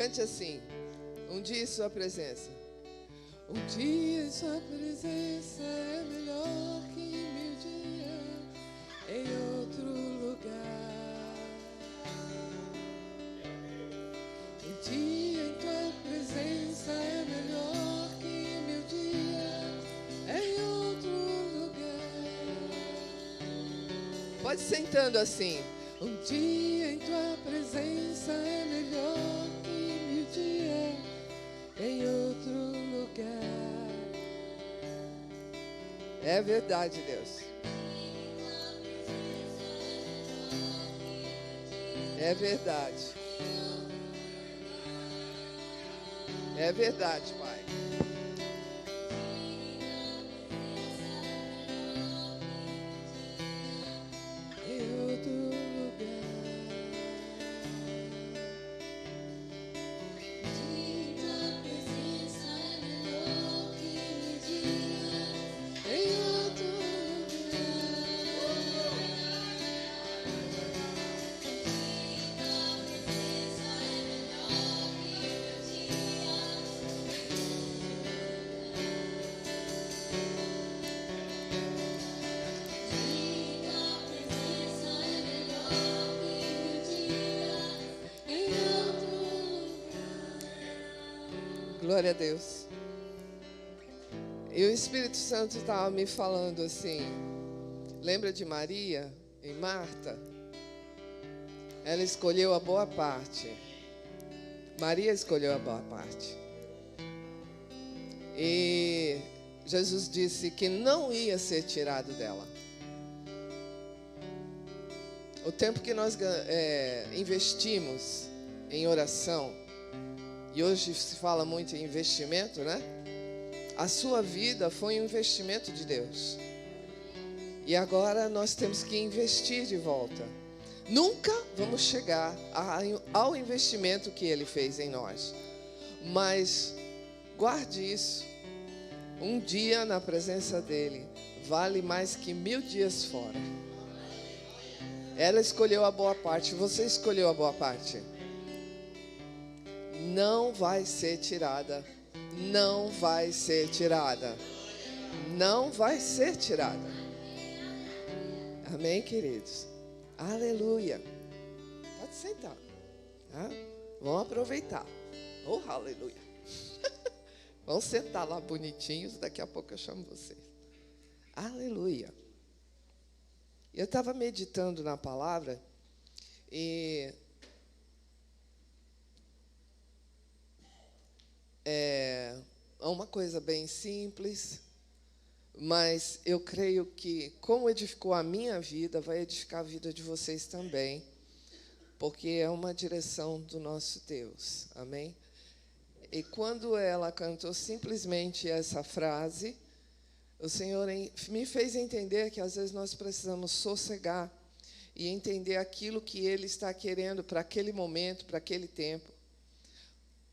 Cante assim. Um dia em sua presença. Um dia em sua presença é melhor que 1000 dias em outro lugar. Um dia em tua presença é melhor que 1000 dias em outro lugar. Pode ir sentando assim. Um dia em tua presença é melhor que 1000 dias em outro lugar. É verdade, Deus. É verdade. É verdade, Pai. Em outro lugar. Glória a Deus. E o Espírito Santo estava me falando assim. Lembra de Maria e Marta? Ela escolheu a boa parte. Maria escolheu a boa parte. E Jesus disse que não ia ser tirado dela. O tempo que nós investimos em oração, e hoje se fala muito em investimento, né? A sua vida foi um investimento de Deus. E agora nós temos que investir de volta. Nunca vamos chegar ao investimento que Ele fez em nós. Mas guarde isso. Um dia na presença dEle vale mais que 1000 dias fora. Ela escolheu a boa parte. Você escolheu a boa parte. Não vai ser tirada. Não vai ser tirada. Não vai ser tirada. Amém, queridos? Aleluia. Pode sentar. Tá? Vamos aproveitar. Oh, aleluia. Vamos sentar lá bonitinhos. Daqui a pouco eu chamo vocês. Aleluia. Eu estava meditando na palavra e é uma coisa bem simples, mas eu creio que, como edificou a minha vida, vai edificar a vida de vocês também, porque é uma direção do nosso Deus. Amém? E quando ela cantou simplesmente essa frase, o Senhor me fez entender que às vezes nós precisamos sossegar e entender aquilo que Ele está querendo para aquele momento, para aquele tempo,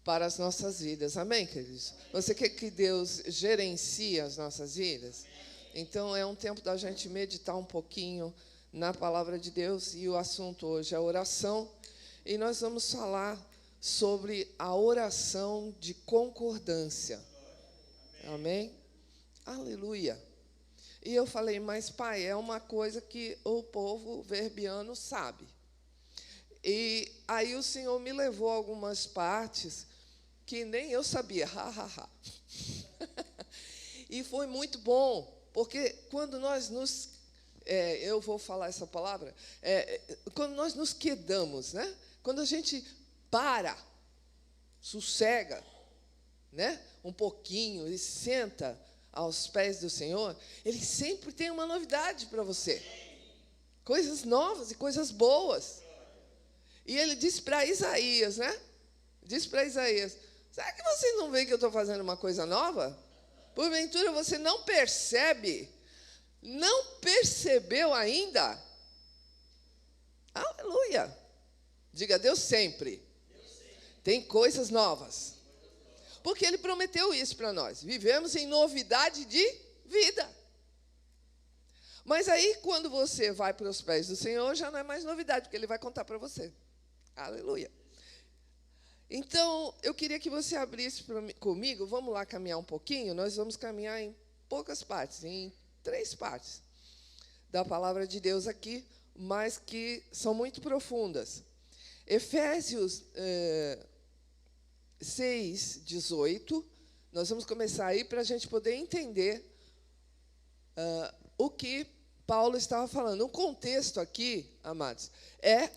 para as nossas vidas. Amém, queridos? Você quer que Deus gerencie as nossas vidas? Então, é um tempo da gente meditar um pouquinho na palavra de Deus. E o assunto hoje é oração. E nós vamos falar sobre a oração de concordância. Amém? Aleluia. E eu falei, mas pai, é uma coisa que o povo verbiano sabe. E aí o Senhor me levou a algumas partes que nem eu sabia. E foi muito bom, porque quando nós nos... eu vou falar essa palavra. Quando nós nos quedamos, né? Quando a gente para, sossega, né? Um pouquinho e senta aos pés do Senhor, Ele sempre tem uma novidade para você. Coisas novas e coisas boas. E Ele disse para Isaías, né? Disse para Isaías, será que vocês não veem que eu estou fazendo uma coisa nova? Porventura você não percebe? Não percebeu ainda? Aleluia! Diga, Deus sempre tem coisas novas. Porque Ele prometeu isso para nós. Vivemos em novidade de vida. Mas aí, quando você vai para os pés do Senhor, já não é mais novidade, porque Ele vai contar para você. Aleluia. Então, eu queria que você abrisse comigo, vamos lá caminhar um pouquinho, nós vamos caminhar em poucas partes, em 3 partes da palavra de Deus aqui, mas que são muito profundas. Efésios 6, 18, nós vamos começar aí para a gente poder entender o que Paulo estava falando. O contexto aqui, amados, é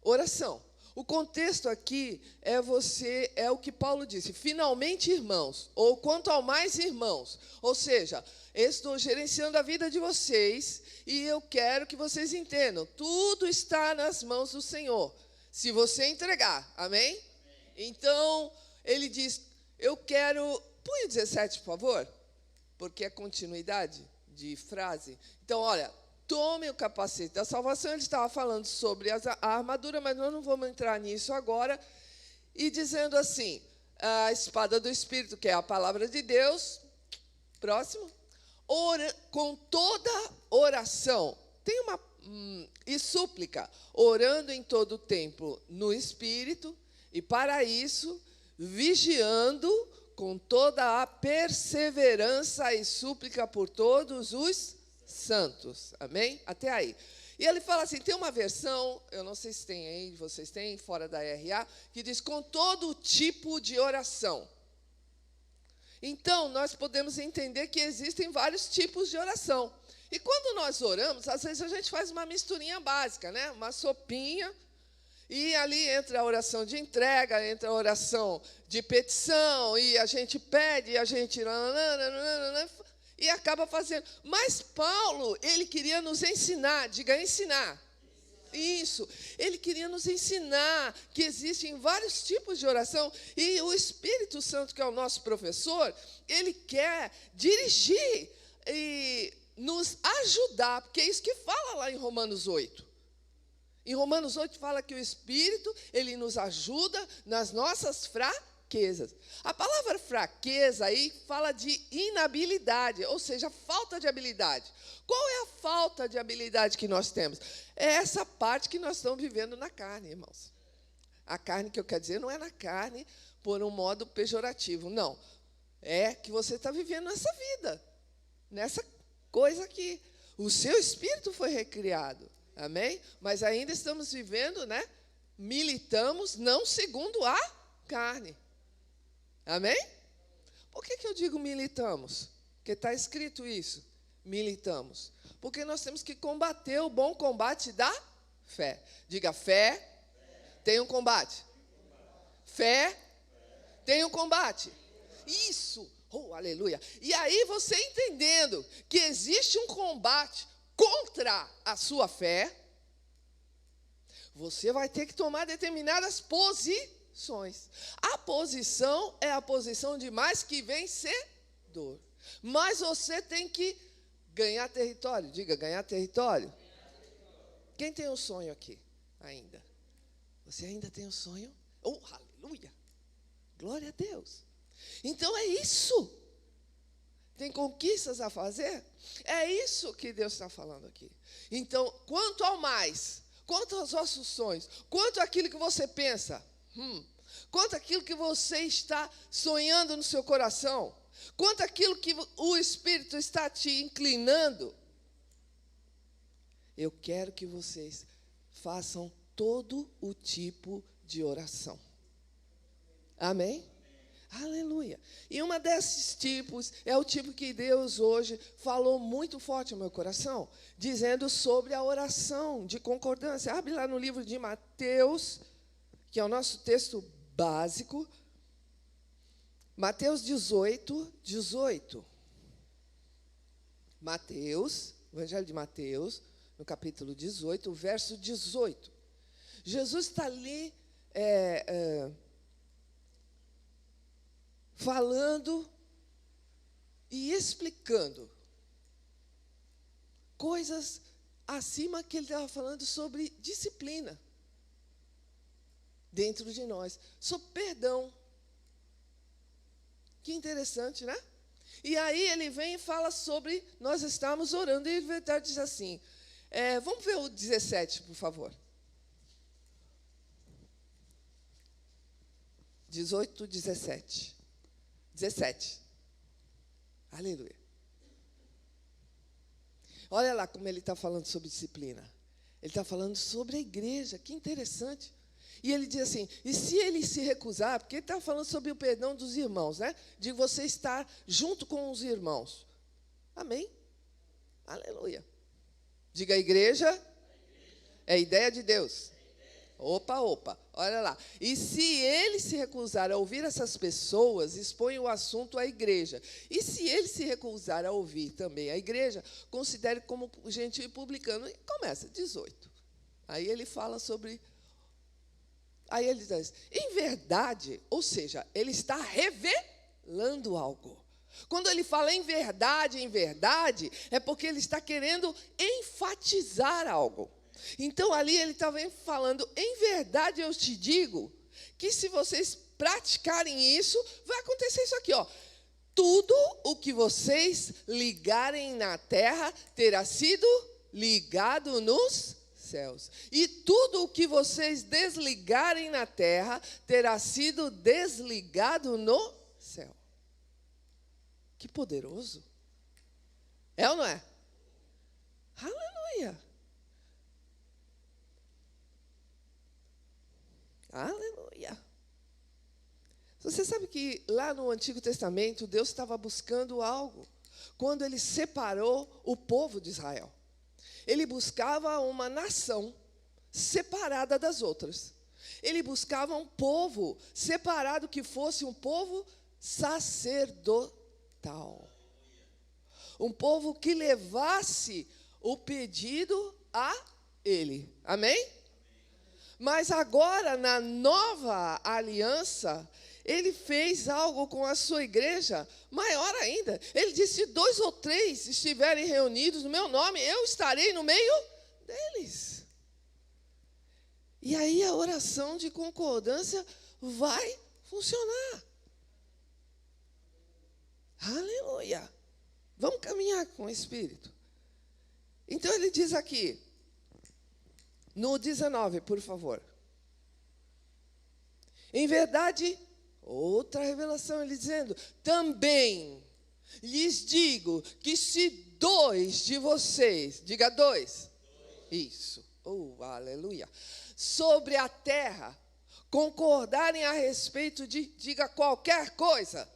oração. O contexto aqui é o que Paulo disse, finalmente, irmãos, ou quanto ao mais, irmãos. Ou seja, eu estou gerenciando a vida de vocês e eu quero que vocês entendam, tudo está nas mãos do Senhor, se você entregar, amém? Então, ele diz, eu quero... Põe o 17, por favor, porque é continuidade de frase. Então, olha, tome o capacete da salvação. Ele estava falando sobre a armadura, mas nós não vamos entrar nisso agora. E dizendo assim, a espada do Espírito, que é a palavra de Deus. Próximo. Com toda oração. Tem e súplica, orando em todo o tempo no Espírito, e para isso, vigiando com toda a perseverança e súplica por todos os santos. Amém? Até aí. E ele fala assim, tem uma versão, eu não sei se tem aí, vocês têm, fora da RA, que diz, com todo tipo de oração. Então, nós podemos entender que existem vários tipos de oração. E quando nós oramos, às vezes a gente faz uma misturinha básica, né? Uma sopinha, e ali entra a oração de entrega, entra a oração de petição, e a gente pede, e a gente... E acaba fazendo. Mas Paulo, ele queria nos ensinar, diga ensinar. Isso, ele queria nos ensinar que existem vários tipos de oração, e o Espírito Santo, que é o nosso professor, ele quer dirigir e nos ajudar, porque é isso que fala lá em Romanos 8. Em Romanos 8 fala que o Espírito, ele nos ajuda nas nossas fraquezas. A palavra fraqueza aí fala de inabilidade, ou seja, falta de habilidade. Qual é a falta de habilidade que nós temos? É essa parte que nós estamos vivendo na carne, irmãos. A carne que eu quero dizer não é na carne por um modo pejorativo, não. É que você está vivendo nessa vida, nessa coisa aqui. O seu espírito foi recriado. Amém? Mas ainda estamos vivendo, né? Militamos não segundo a carne. Amém? Por que eu digo militamos? Porque está escrito isso. Militamos. Porque nós temos que combater o bom combate da fé. Diga, fé tem um combate. Fé tem um combate. Isso. Oh, aleluia. E aí você entendendo que existe um combate contra a sua fé, você vai ter que tomar determinadas posições. A posição é a posição de mais que vencedor. Mas você tem que ganhar território. Diga, ganhar território. Quem tem um sonho aqui ainda? Você ainda tem um sonho? Oh, aleluia. Glória a Deus. Então é isso. Tem conquistas a fazer? É isso que Deus está falando aqui. Então, quanto ao mais, quanto aos vossos sonhos, quanto àquilo que você pensa, quanto àquilo que você está sonhando no seu coração, quanto àquilo que o Espírito está te inclinando, eu quero que vocês façam todo o tipo de oração. Amém? Aleluia. E uma desses tipos é o tipo que Deus hoje falou muito forte no meu coração, dizendo sobre a oração de concordância. Abre lá no livro de Mateus, que é o nosso texto básico. Mateus 18, 18. Mateus, Evangelho de Mateus, no capítulo 18, verso 18. Jesus está ali falando e explicando coisas acima que ele estava falando sobre disciplina dentro de nós, sobre perdão. Que interessante, né? E aí ele vem e fala sobre nós estamos orando, e ele diz assim, vamos ver o 17, por favor. 18, 17. 17. Aleluia. Olha lá como ele está falando sobre disciplina. Ele está falando sobre a igreja, que interessante. E ele diz assim, e se ele se recusar, porque ele está falando sobre o perdão dos irmãos, né? De você estar junto com os irmãos. Amém? Aleluia. Diga, a igreja é a ideia de Deus. Opa, opa, olha lá. E se ele se recusar a ouvir essas pessoas, expõe o assunto à igreja. E se ele se recusar a ouvir também a igreja, considere como gentil e publicano. E começa, 18. Aí ele fala sobre... Aí ele diz, em verdade, ou seja, ele está revelando algo. Quando ele fala em verdade, é porque ele está querendo enfatizar algo. Então, ali ele estava falando, em verdade eu te digo, que se vocês praticarem isso, vai acontecer isso aqui, ó. Tudo o que vocês ligarem na terra terá sido ligado nos céus. E tudo o que vocês desligarem na terra terá sido desligado no céu. Que poderoso. É ou não é? Aleluia. Aleluia. Você sabe que lá no Antigo Testamento, Deus estava buscando algo. Quando ele separou o povo de Israel. Ele buscava uma nação separada das outras. Ele buscava um povo separado que fosse um povo sacerdotal. Um povo que levasse o pedido a ele. Amém? Mas agora, na nova aliança, ele fez algo com a sua igreja maior ainda. Ele disse, se 2 ou 3 estiverem reunidos no meu nome, eu estarei no meio deles. E aí a oração de concordância vai funcionar. Aleluia. Vamos caminhar com o Espírito. Então ele diz aqui, no 19, por favor. Em verdade, outra revelação, ele dizendo, também lhes digo que se 2 de vocês, diga 2. Isso, aleluia. Sobre a terra, concordarem a respeito de, diga qualquer coisa.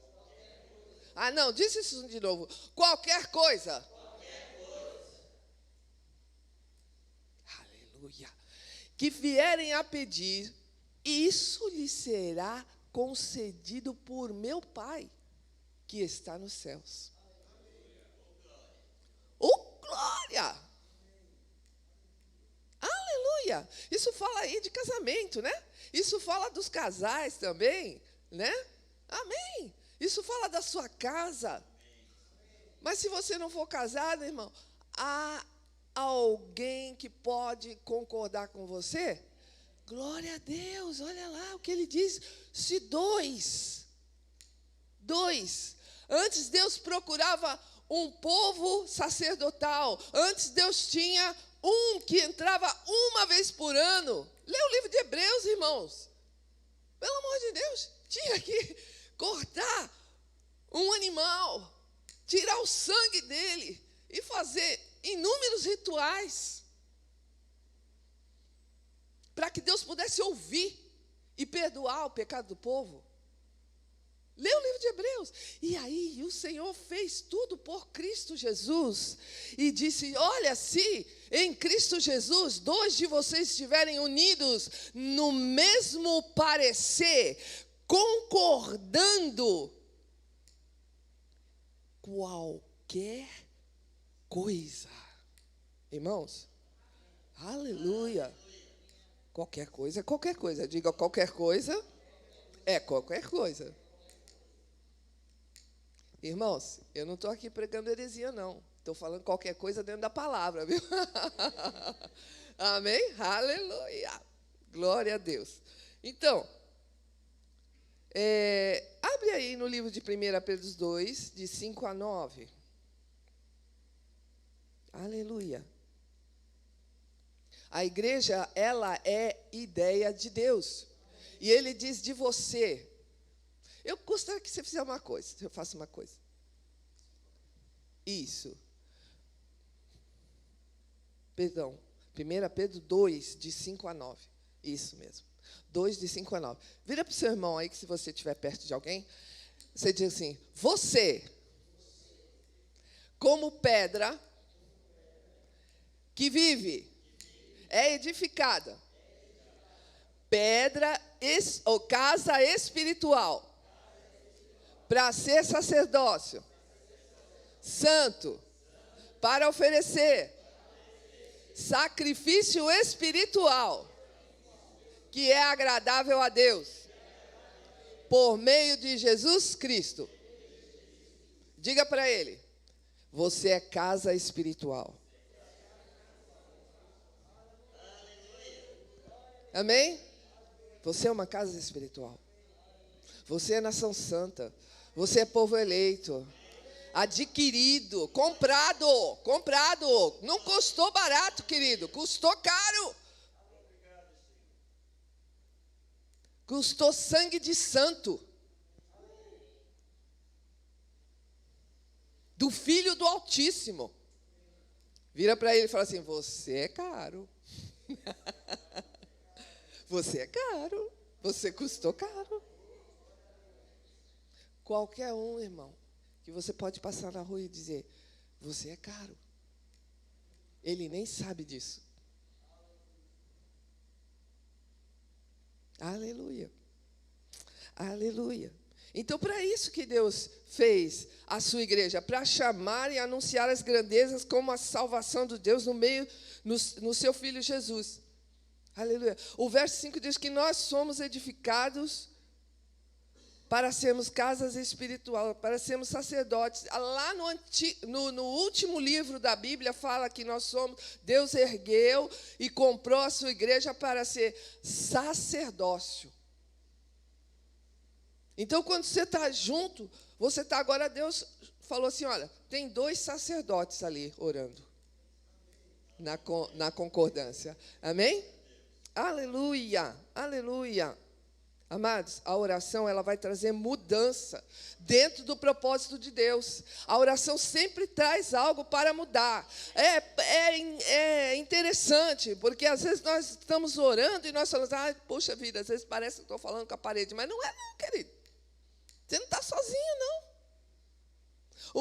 Ah, não, disse isso de novo. Qualquer coisa. Aleluia. Que vierem a pedir, isso lhe será concedido por meu Pai, que está nos céus. Glória! Aleluia! Isso fala aí de casamento, né? Isso fala dos casais também, né? Amém! Isso fala da sua casa. Mas se você não for casado, irmão, há alguém que pode concordar com você? Glória a Deus, olha lá o que ele diz. Se 2. Antes Deus procurava um povo sacerdotal. Antes Deus tinha um que entrava uma vez por ano. Lê o livro de Hebreus, irmãos. Pelo amor de Deus, tinha que cortar um animal, tirar o sangue dele e fazer inúmeros rituais para que Deus pudesse ouvir e perdoar o pecado do povo. Lê o livro de Hebreus. E aí o Senhor fez tudo por Cristo Jesus. E disse, olha, se em Cristo Jesus 2 de vocês estiverem unidos no mesmo parecer, concordando, qualquer coisa. Irmãos, aleluia. Qualquer coisa é qualquer coisa. Diga qualquer coisa é qualquer coisa. Irmãos, eu não estou aqui pregando heresia, não. Estou falando qualquer coisa dentro da palavra, viu? Amém? Aleluia. Glória a Deus. Então, abre aí no livro de 1 Pedro 2, de 5 a 9. Aleluia. A igreja, ela é ideia de Deus. E ele diz de você, Eu gostaria que você fizesse uma coisa. Eu faço uma coisa. Isso. Perdão. 1 Pedro 2, de 5 a 9. Isso mesmo. 2, de 5 a 9. Vira para o seu irmão aí, que se você estiver perto de alguém, você diz assim: você, como pedra que vive, é edificada, pedra ou casa espiritual, para ser sacerdócio, santo, para oferecer sacrifício espiritual, que é agradável a Deus, por meio de Jesus Cristo. Diga para ele: você é casa espiritual. Amém? Você é uma casa espiritual. Você é nação santa. Você é povo eleito. Adquirido, comprado. Não custou barato, querido. Custou caro. Custou sangue de santo. Do Filho do Altíssimo. Vira para ele e fala assim: você é caro. Você é caro. Você custou caro. Qualquer um, irmão, que você pode passar na rua e dizer: você é caro. Ele nem sabe disso. Aleluia. Aleluia. Então, para isso que Deus fez a sua igreja, para chamar e anunciar as grandezas como a salvação de Deus no seu Filho Jesus. Aleluia. O verso 5 diz que nós somos edificados para sermos casas espirituais, para sermos sacerdotes. Lá no último livro da Bíblia fala que nós somos, Deus ergueu e comprou a sua igreja para ser sacerdócio. Então, quando você está junto, você está agora, Deus falou assim: olha, tem 2 sacerdotes ali orando, na concordância. Amém? Aleluia, aleluia. Amados, a oração ela vai trazer mudança dentro do propósito de Deus. A oração sempre traz algo para mudar. É interessante, porque às vezes nós estamos orando e nós falamos: poxa vida, às vezes parece que estou falando com a parede, mas não é não, querido. Você não está sozinho, não.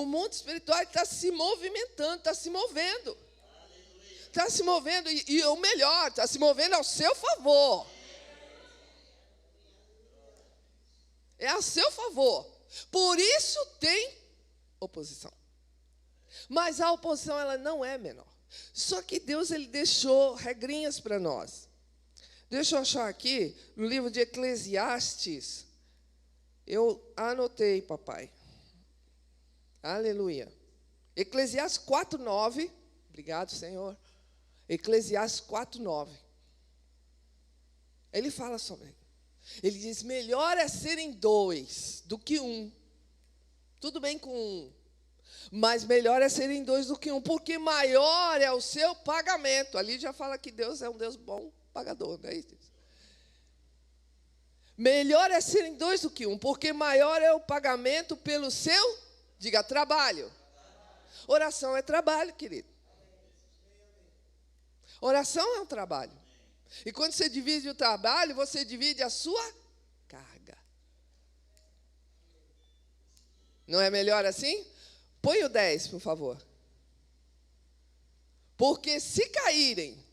O mundo espiritual está se movimentando, está se movendo. Está se movendo, e o melhor, está se movendo ao seu favor. É a seu favor. Por isso tem oposição. Mas a oposição ela não é menor. Só que Deus ele deixou regrinhas para nós. Deixa eu achar aqui, no livro de Eclesiastes. Eu anotei, papai. Aleluia. Eclesiastes 4:9. Obrigado, Senhor. Eclesiastes 4:9. Ele fala sobre. Ele diz: melhor é serem 2 do que 1. Tudo bem com 1. Mas melhor é serem 2 do que 1, porque maior é o seu pagamento. Ali já fala que Deus é um Deus bom pagador, não é isso? Melhor é serem 2 do que 1, porque maior é o pagamento pelo seu, diga, trabalho. Oração é trabalho, querido. Oração é um trabalho. E quando você divide o trabalho, você divide a sua carga. Não é melhor assim? Põe o 10, por favor. Porque se caírem,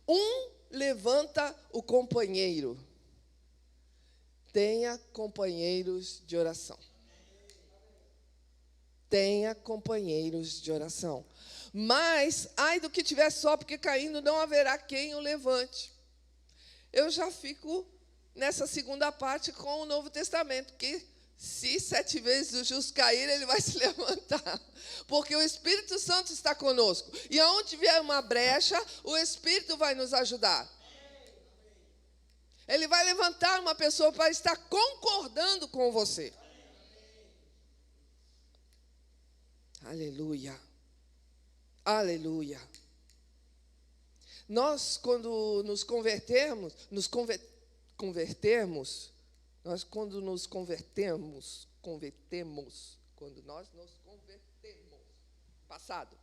um levanta o companheiro. Tenha companheiros de oração. Tenha companheiros de oração. Mas, ai do que tiver só, porque caindo não haverá quem o levante. Eu já fico nessa segunda parte com o Novo Testamento, que se 7 vezes o justo cair, ele vai se levantar. Porque o Espírito Santo está conosco. E aonde vier uma brecha, o Espírito vai nos ajudar. Ele vai levantar uma pessoa para estar concordando com você. Aleluia. Aleluia. Nós, quando nos convertermos, Nós, quando nos convertemos, quando nós nos convertemos, passado,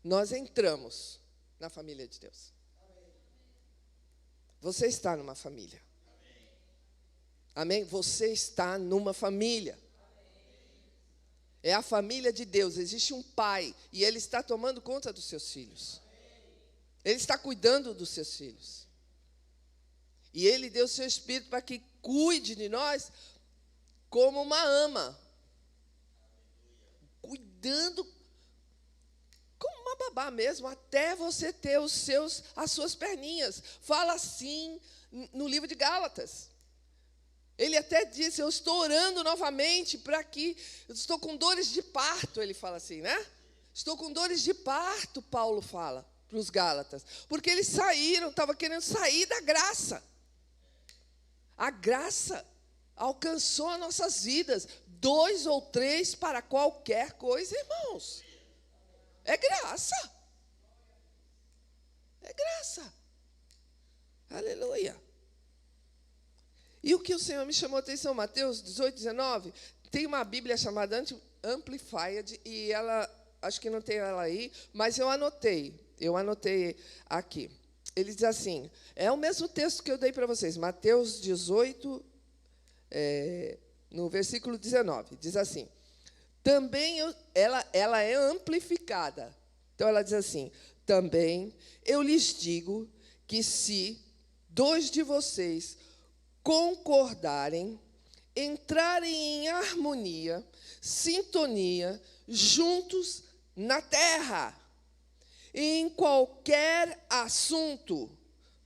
nós entramos na família de Deus. Você está numa família. Amém? Você está numa família. É a família de Deus. Existe um pai e ele está tomando conta dos seus filhos. Ele está cuidando dos seus filhos. E ele deu o seu espírito para que cuide de nós como uma ama. Cuidando como uma babá mesmo, até você ter as suas perninhas. Fala assim no livro de Gálatas. Ele até disse, eu estou orando novamente para que... Eu estou com dores de parto, ele fala assim, né? Estou com dores de parto, Paulo fala para os Gálatas. Porque eles estavam querendo sair da graça. A graça alcançou as nossas vidas. 2 ou 3 para qualquer coisa, irmãos. É graça. É graça. Aleluia. E o que o Senhor me chamou a atenção, Mateus 18, 19, tem uma Bíblia chamada Amplified, e ela, acho que não tem ela aí, mas eu anotei aqui. Ele diz assim, é o mesmo texto que eu dei para vocês, Mateus 18, no versículo 19, diz assim, também ela é amplificada. Então, ela diz assim, também eu lhes digo que se 2 de vocês concordarem, entrarem em harmonia, sintonia, juntos na terra, em qualquer assunto,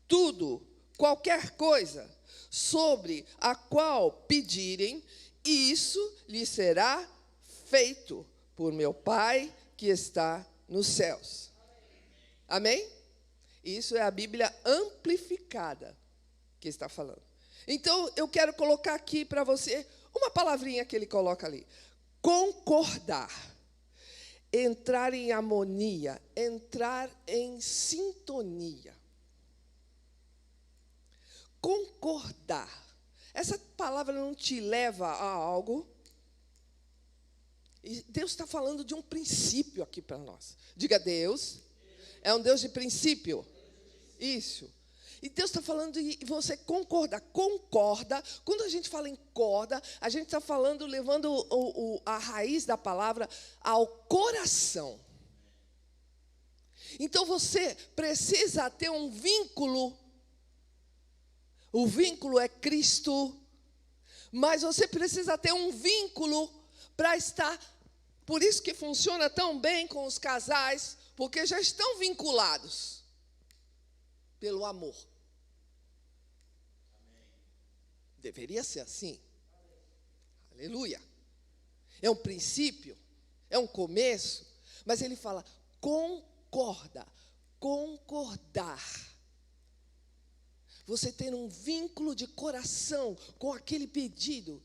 tudo, qualquer coisa, sobre a qual pedirem, isso lhes será feito por meu Pai que está nos céus. Amém? Isso é a Bíblia amplificada que está falando. Então, eu quero colocar aqui para você uma palavrinha que ele coloca ali. Concordar. Entrar em harmonia. Entrar em sintonia. Concordar. Essa palavra não te leva a algo. E Deus está falando de um princípio aqui para nós. Diga, Deus é um Deus de princípio. Isso. E Deus está falando de você concordar. Concorda. Quando a gente fala em corda, a gente está falando, levando a raiz da palavra ao coração. Então, você precisa ter um vínculo. O vínculo é Cristo. Mas você precisa ter um vínculo para estar... Por isso que funciona tão bem com os casais, porque já estão vinculados pelo amor. Deveria ser assim. Aleluia. É um princípio, é um começo, mas ele fala, concorda, concordar. Você ter um vínculo de coração com aquele pedido.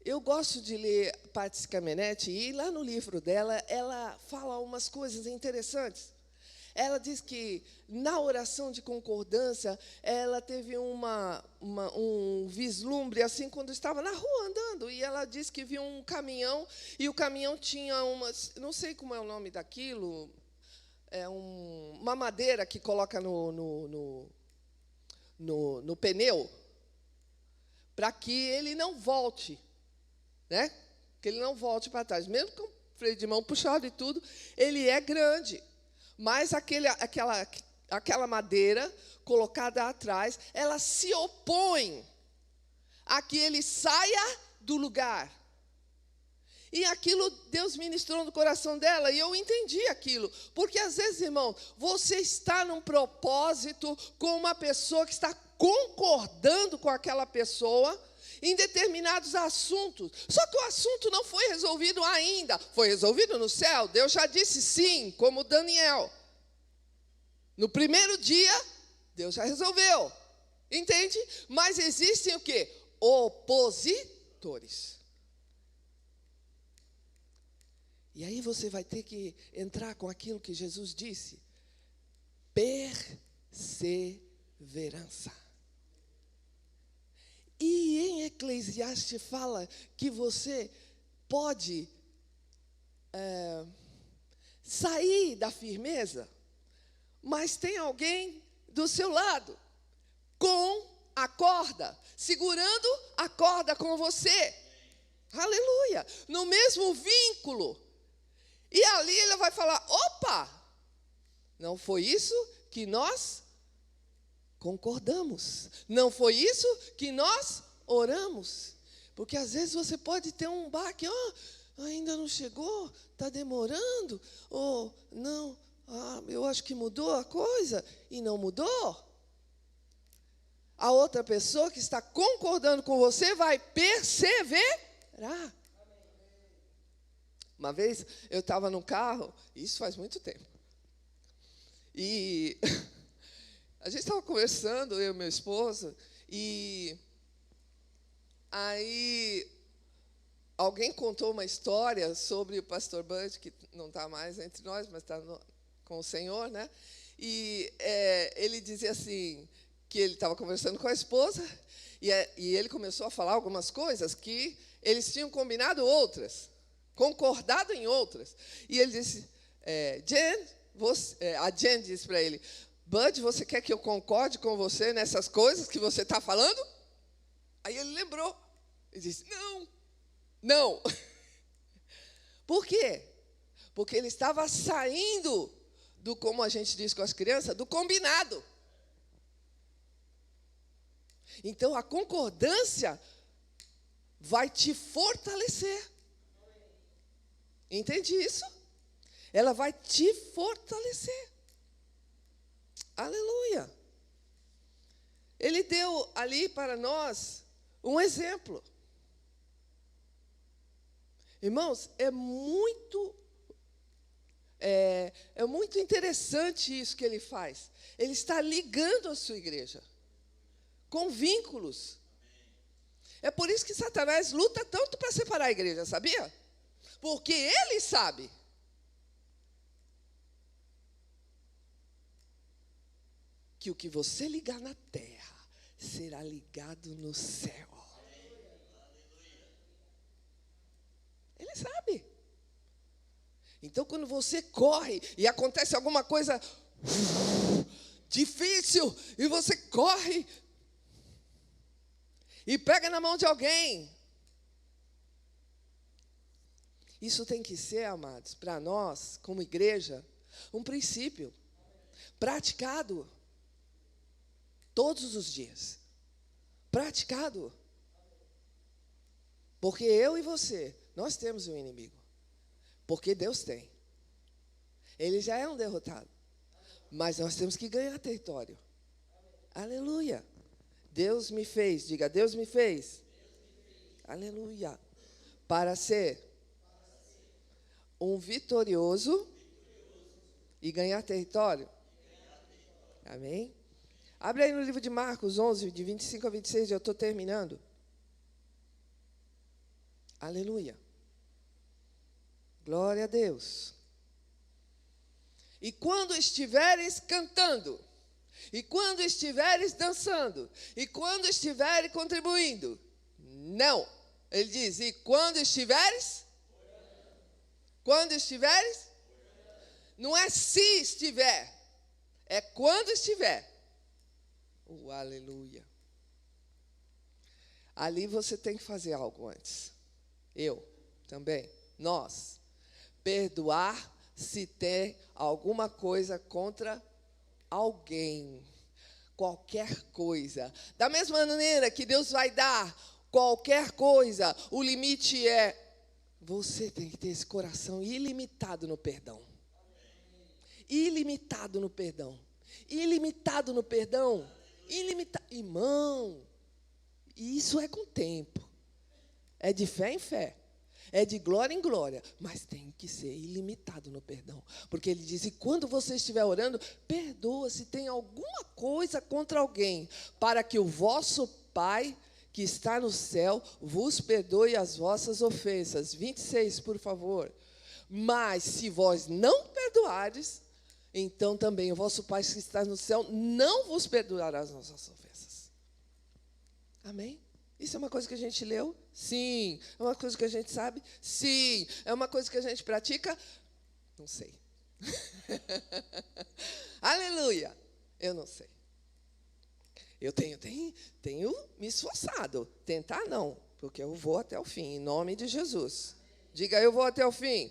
Eu gosto de ler Paty Cameneti, e lá no livro dela, ela fala umas coisas interessantes. Ela diz que, na oração de concordância, ela teve um vislumbre, assim, quando estava na rua andando. E ela diz que viu um caminhão, e o caminhão tinha não sei como é o nome daquilo, uma madeira que coloca no pneu, para que ele não volte, né? Que ele não volte para trás. Mesmo com o freio de mão puxado e tudo, ele é grande. Mas aquela madeira colocada atrás, ela se opõe a que ele saia do lugar. E aquilo Deus ministrou no coração dela, e eu entendi aquilo. Porque, às vezes, irmão, você está num propósito com uma pessoa que está concordando com aquela pessoa em determinados assuntos. Só que o assunto não foi resolvido ainda. Foi resolvido no céu. Deus já disse sim, como Daniel. No primeiro dia, Deus já resolveu. Entende? Mas existem o quê? Opositores. E aí você vai ter que entrar com aquilo que Jesus disse. Perseverança. Eclesiastes fala que você pode sair da firmeza, mas tem alguém do seu lado, com a corda, segurando a corda com você. Aleluia! No mesmo vínculo. E ali ele vai falar, opa, não foi isso que nós concordamos. Não foi isso que nós oramos. Porque às vezes você pode ter um baque, ainda não chegou, está demorando, ou não, eu acho que mudou a coisa, e não mudou. A outra pessoa que está concordando com você vai perseverar. Uma vez eu estava no carro, isso faz muito tempo, e a gente estava conversando, eu e meu esposo, e aí alguém contou uma história sobre o pastor Bud, que não está mais entre nós, mas está com o Senhor, né? E ele dizia assim, que ele estava conversando com a esposa, e ele começou a falar algumas coisas que eles tinham combinado outras, concordado em outras. E ele disse, a Jen disse para ele, Bud, você quer que eu concorde com você nessas coisas que você está falando? Aí ele lembrou. Ele disse, não. Por quê? Porque ele estava saindo do, como a gente diz com as crianças, do combinado. Então, a concordância vai te fortalecer. Entende isso? Ela vai te fortalecer. Aleluia. Ele deu ali para nós um exemplo. Irmãos, é muito interessante isso que ele faz. Ele está ligando a sua igreja com vínculos. É por isso que Satanás luta tanto para separar a igreja, sabia? Porque ele sabe que o que você ligar na terra será ligado no céu. Ele sabe. Então, quando você corre e acontece alguma coisa difícil, e você corre e pega na mão de alguém, isso tem que ser, amados, para nós, como igreja, um princípio praticado todos os dias. Praticado. Porque eu e você, nós temos um inimigo. Porque Deus tem. Ele já é um derrotado. Mas nós temos que ganhar território. Aleluia. Deus me fez, diga, Deus me fez. Aleluia. Para ser um vitorioso e ganhar território. Amém? Abre aí no livro de Marcos 11, de 25 a 26, eu estou terminando. Aleluia. Glória a Deus. E quando estiveres cantando, e quando estiveres dançando, e quando estiveres contribuindo, não. Ele diz, e quando estiveres? Quando estiveres? Não é se estiver, é quando estiver. Aleluia. Ali você tem que fazer algo antes. Eu também. Nós. Perdoar se tem alguma coisa contra alguém. Qualquer coisa. Da mesma maneira que Deus vai dar qualquer coisa, o limite é, você tem que ter esse coração ilimitado no perdão. Ilimitado no perdão. Ilimitado no perdão. Ilimitado. Irmão, isso é com tempo. É de fé em fé. É de glória em glória. Mas tem que ser ilimitado no perdão. Porque ele diz, e quando você estiver orando, perdoa se tem alguma coisa contra alguém, para que o vosso Pai, que está no céu, vos perdoe as vossas ofensas. 26, por favor. Mas se vós não perdoares, então também o vosso Pai que está no céu não vos perdoará as nossas ofensas. Amém? Isso é uma coisa que a gente leu? Sim. É uma coisa que a gente sabe? Sim. É uma coisa que a gente pratica? Não sei. Aleluia. Eu não sei. Eu tenho me esforçado. Tentar não, porque eu vou até o fim, em nome de Jesus. Diga, eu vou até o fim.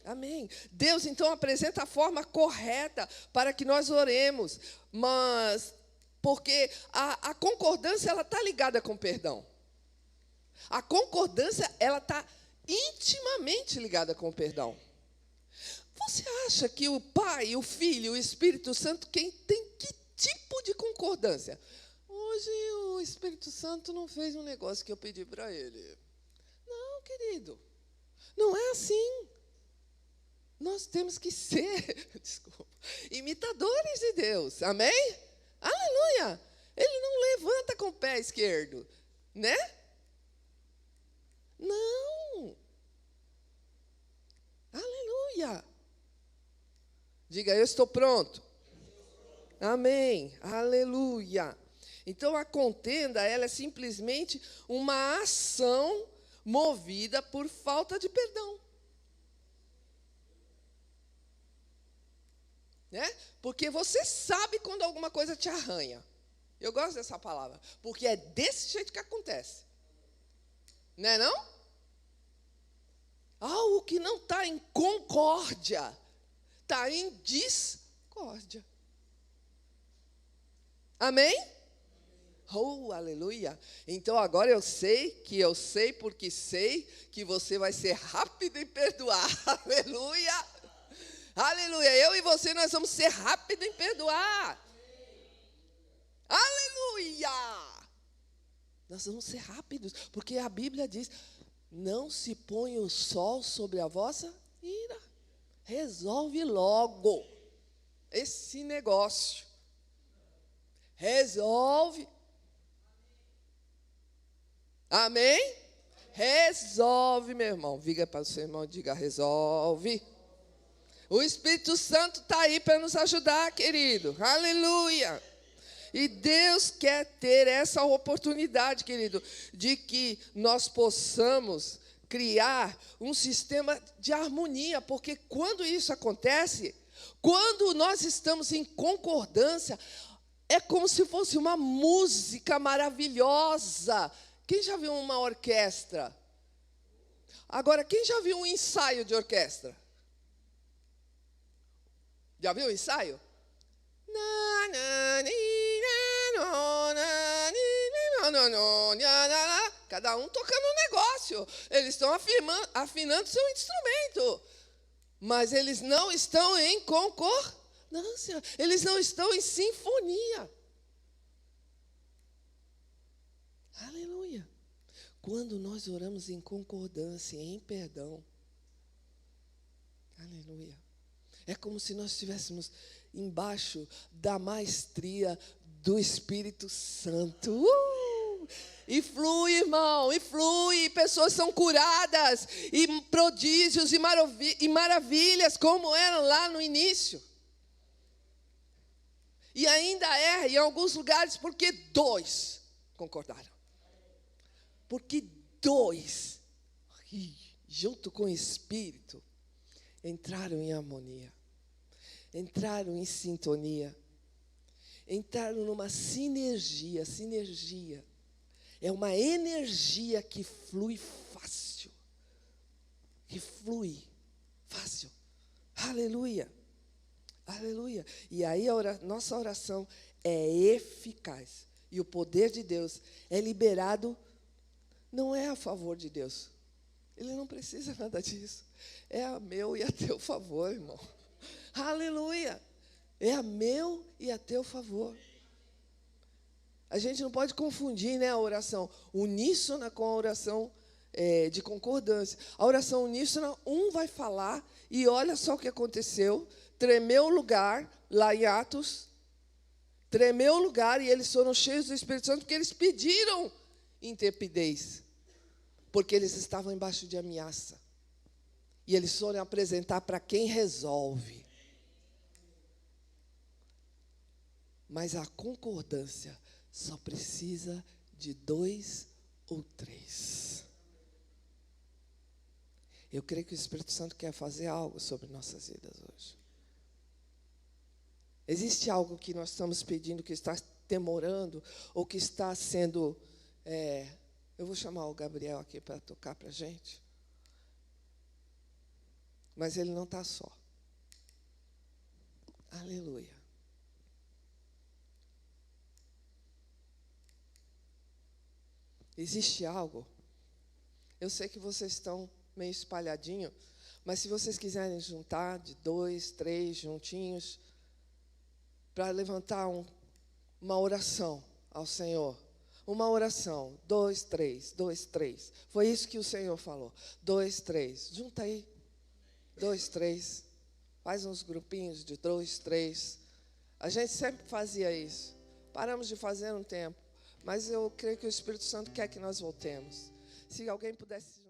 Amém. Deus, então, apresenta a forma correta para que nós oremos. Mas, porque a concordância, ela está ligada com o perdão. A concordância, ela está intimamente ligada com o perdão. Você acha que o Pai, o Filho, o Espírito Santo, quem tem que tipo de concordância? Hoje o Espírito Santo não fez um negócio que eu pedi para ele. Não, querido. Não é assim. Nós temos que ser, imitadores de Deus. Amém? Aleluia. Ele não levanta com o pé esquerdo, né? Não. Aleluia. Diga, eu estou pronto. Amém. Aleluia. Então, a contenda, ela é simplesmente uma ação movida por falta de perdão. Né? Porque você sabe quando alguma coisa te arranha. Eu gosto dessa palavra. Porque é desse jeito que acontece. Não é não? Algo que não está em concórdia. Está em discórdia. Amém? Oh, aleluia. Então agora eu sei porque sei que você vai ser rápido em perdoar. Aleluia. Aleluia. Eu e você, nós vamos ser rápidos em perdoar. Aleluia. Nós vamos ser rápidos, porque a Bíblia diz, não se põe o sol sobre a vossa ira. Resolve logo esse negócio. Resolve. Amém? Resolve, meu irmão. Diga para o seu irmão, diga, resolve. O Espírito Santo está aí para nos ajudar, querido. Aleluia. E Deus quer ter essa oportunidade, querido, de que nós possamos criar um sistema de harmonia, porque quando isso acontece, quando nós estamos em concordância, é como se fosse uma música maravilhosa. Quem já viu uma orquestra? Agora, quem já viu um ensaio de orquestra? Já viu o ensaio? Cada um tocando um negócio. Eles estão afinando seu instrumento. Mas eles não estão em concordância. Eles não estão em sinfonia. Aleluia. Quando nós oramos em concordância, em perdão. Aleluia. É como se nós estivéssemos embaixo da maestria do Espírito Santo. E flui, irmão, e flui. E pessoas são curadas. E prodígios e maravilhas, como eram lá no início. E ainda é, em alguns lugares, porque 2 concordaram. Porque 2, junto com o Espírito, entraram em harmonia. Entraram em sintonia. Entraram numa sinergia. Sinergia é uma energia que flui fácil. Que flui fácil. Aleluia. Aleluia. E aí nossa oração é eficaz. E o poder de Deus é liberado, não é a favor de Deus. Ele não precisa nada disso. É a meu e a teu favor, irmão. Aleluia. É a meu e a teu favor. A gente não pode confundir, né, a oração uníssona com a oração de concordância. A oração uníssona, um vai falar e olha só o que aconteceu. Tremeu o lugar, lá em Atos. Tremeu o lugar e eles foram cheios do Espírito Santo porque eles pediram intrepidez. Porque eles estavam embaixo de ameaça. E eles foram apresentar para quem resolve. Mas a concordância só precisa de 2 ou 3. Eu creio que o Espírito Santo quer fazer algo sobre nossas vidas hoje. Existe algo que nós estamos pedindo, que está demorando, ou que está sendo... eu vou chamar o Gabriel aqui para tocar para a gente. Mas ele não está só. Aleluia. Existe algo. Eu sei que vocês estão meio espalhadinho, mas se vocês quiserem juntar de 2, 3 juntinhos, para levantar uma oração ao Senhor. Uma oração. 2, 3, 2, 3. Foi isso que o Senhor falou. 2, 3. Junta aí. 2, 3. Faz uns grupinhos de 2, 3. A gente sempre fazia isso. Paramos de fazer um tempo. Mas eu creio que o Espírito Santo quer que nós voltemos. Se alguém pudesse...